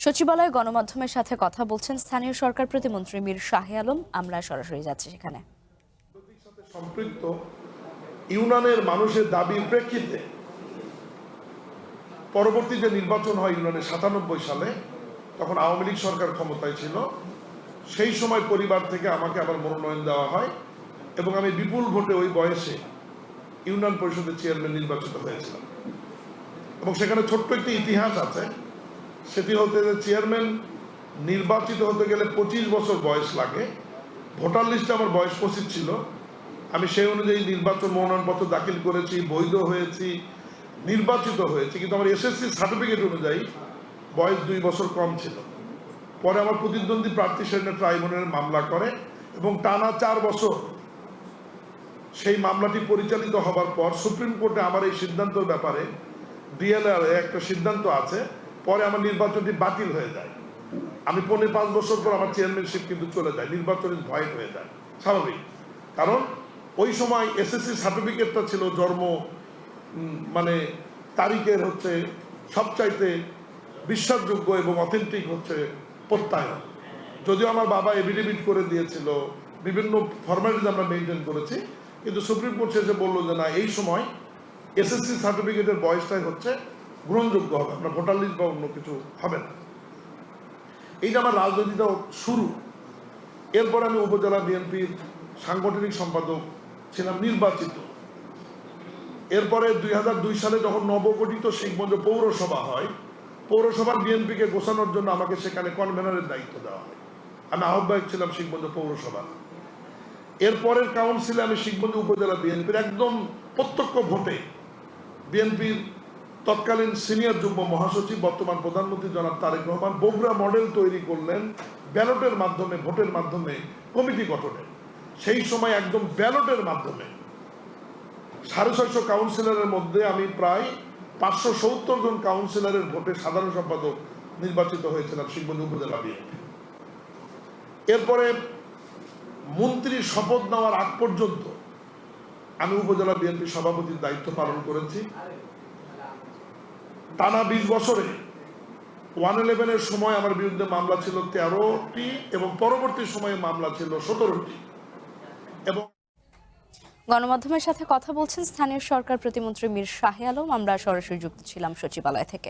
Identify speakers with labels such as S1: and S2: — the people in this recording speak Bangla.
S1: সচিবালয়ে গণমাধ্যমের সাথে কথা বলছেন স্থানীয় সরকার প্রতিমন্ত্রী মীর শাহে আলম। আমরা সরাসরি যাচ্ছি সেখানে।
S2: সম্পৃক্ত ইউনিয়নের মানুষের দাবির প্রেক্ষিতে পরবর্তী যে নির্বাচন হয় ইউনিয়নের ৯৭ সালে, তখন আওয়ামী লীগ সরকার ক্ষমতায় ছিল। সেই সময় পরিবার থেকে আমাকে আবার মনোনয়ন দেওয়া হয় এবং আমি বিপুল ভোটে ওই বয়সে ইউনিয়ন পরিষদের চেয়ারম্যান নির্বাচিত হয়েছিলাম। এবং সেখানে ছোট্ট একটি ইতিহাস আছে, সেটি হতে যে চেয়ারম্যান নির্বাচিত হতে গেলে ২৫ বছর বয়স লাগে। ভোটার লিস্টে আমার বয়স ২৫ ছিল। আমি সেই অনুযায়ী নির্বাচন মনোনয়নপত্র দাখিল করেছি, বৈধ হয়েছি, নির্বাচিত হয়েছি, কিন্তু আমার এসএসসি সার্টিফিকেট অনুযায়ী বয়স ২ বছর কম ছিল। পরে আমার প্রতিদ্বন্দ্বী প্রার্থী সেখানে ট্রাইব্যুনালে মামলা করে এবং টানা ৪ বছর সেই মামলাটি পরিচালিত হবার পর সুপ্রিম কোর্টে আমার এই সিদ্ধান্তের ব্যাপারে ডিএলআর একটা সিদ্ধান্ত আছে। পরে আমার নির্বাচনটি বাতিল হয়ে যায়। আমি ৫ বছর পর আমার চেয়ারম্যানশিপ কিন্তু চলে যায়, নির্বাচনের ভয়েড হয়ে যায়। স্বাভাবিক, কারণ ওই সময় এসএসসি সার্টিফিকেটটা ছিল জন্ম তারিখের সবচাইতে বিশ্বাসযোগ্য এবং অথেন্টিক প্রত্যয়ন। যদিও আমার বাবা এফিডেভিট করে দিয়েছিল, বিভিন্ন ফর্মালিটিজ আমরা মেনটেন করেছি, কিন্তু সুপ্রিম কোর্ট শেষে বললো যে না, এই সময় এসএসসি সার্টিফিকেটের বয়সটাই গ্রহণযোগ্য হবে, আপনার ভোটার লিস্ট বা অন্য কিছু হবে না। এই যে আমার রাজনীতিটা শুরু। এরপর আমি উপজেলা বিএনপির সাংগঠনিক সম্পাদক ছিলাম, নির্বাচিত। এরপরে ২০০২ সালে যখন নবগঠিত শিখগঞ্জ পৌরসভা হয়, পৌরসভার বিএনপিকে গোছানোর জন্য আমাকে সেখানে কনভেনারের দায়িত্ব দেওয়া হয়। আমি আহ্বায়ক ছিলাম শিখগঞ্জ পৌরসভা। এরপরের কাউন্সিলে আমি শিখগঞ্জ উপজেলা বিএনপির একদম প্রত্যক্ষ ভোটে বিএনপির তৎকালীন সিনিয়র যুগ্ম মহাসচিব বর্তমান প্রধানমন্ত্রী জনাব তারেক রহমান বগুড়া মডেল তৈরি করলেন ব্যালটের মাধ্যমে, ভোটের মাধ্যমে কমিটি গঠনে। সেই সময় একদম ব্যালটের মাধ্যমে ৬৫০ কাউন্সিলরের মধ্যে আমি প্রায় ৫৭০ জন কাউন্সিলরের ভোটে সাধারণ সম্পাদক নির্বাচিত হয়েছিলাম শিখগঞ্জ উপজেলা বিএনপি। এরপরে মন্ত্রী শপথ নেওয়ার আগ পর্যন্ত আমি উপজেলা বিএনপি সভাপতির দায়িত্ব পালন করেছি। টানা ২০ বছরে 111-এর সময় আমার বিরুদ্ধে মামলা ছিল ১৩টি এবং পরবর্তী সময়ে মামলা ছিল ১৭টি। এবং
S1: গণমাধ্যমের সাথে কথা বলছেন স্থানীয় সরকার প্রতিমন্ত্রী মীর শাহে আলম। আমরা সরাসরি যুক্ত ছিলাম সচিবালয় থেকে।